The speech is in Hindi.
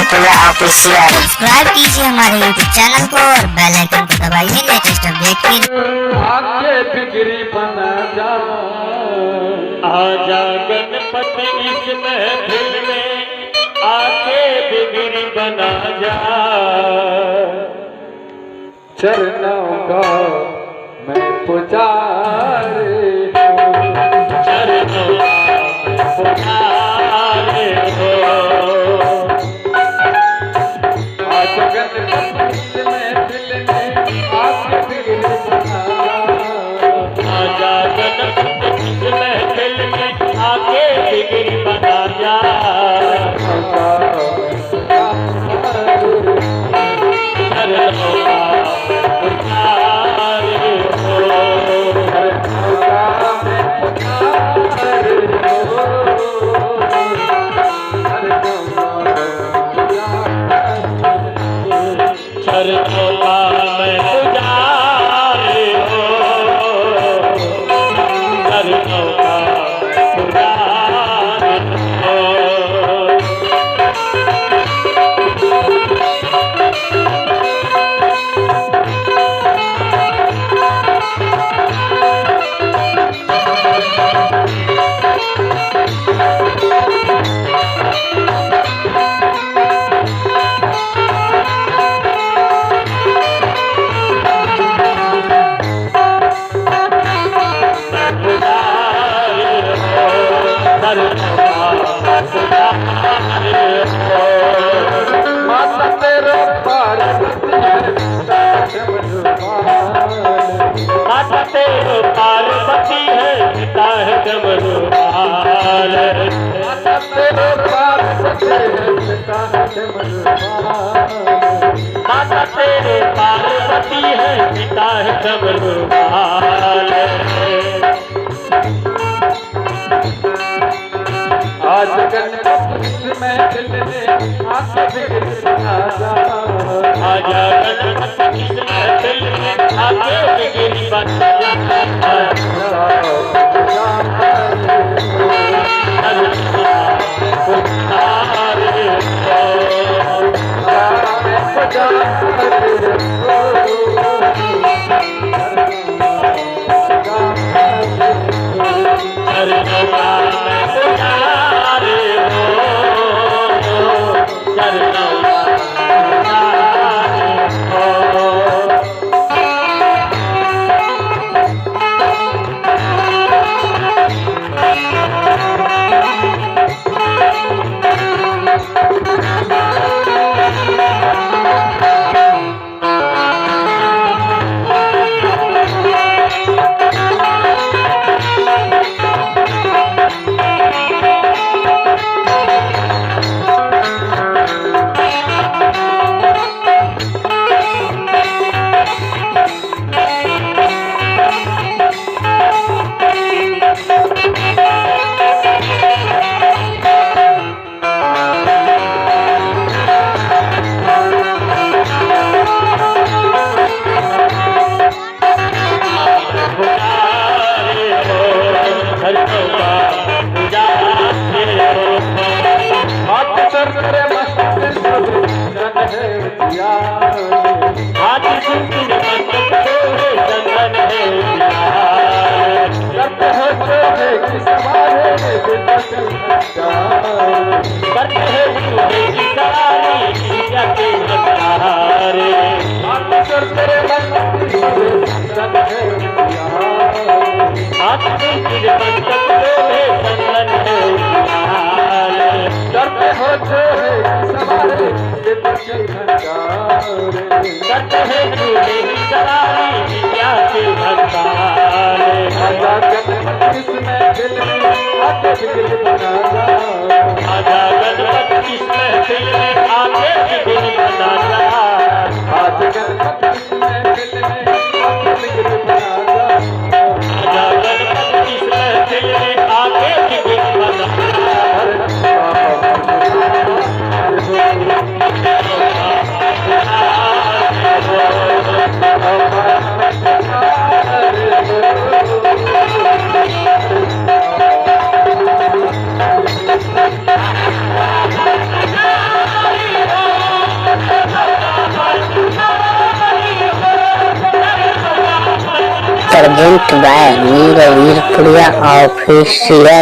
सब्सक्राइब कीजिए हमारे YouTube चैनल को और बेल आइकन को दबाइए लेटेस्ट अपडेट के लिए। आके बिगड़ी बना जा, आजा गणपति इस महफिल में, आके बिगड़ी बना जा। चरणों का मैं पुजारी हूँ, चरणों का पुजारी हूँ। आज गणपति इस महफिल में आके बिगड़ी बना जा, आजा गणपति इस महफिल में आके बिगड़ी बना जा। माता तेरे पार्वती है, माता तेरे पार्वती है, पिता है डमरुआल। माता तेरे पार्वती है, पिता है डमरुआल। माता तेरे पार्वती है, पिता है डमरुआल। आज गणपति महफिल में आके बिगड़ी बना जा, आजा गणपति इस महफिल में आके बिगड़ी बना प्रेजेंट बाय नीरवीरपुरिया ऑफिशियल।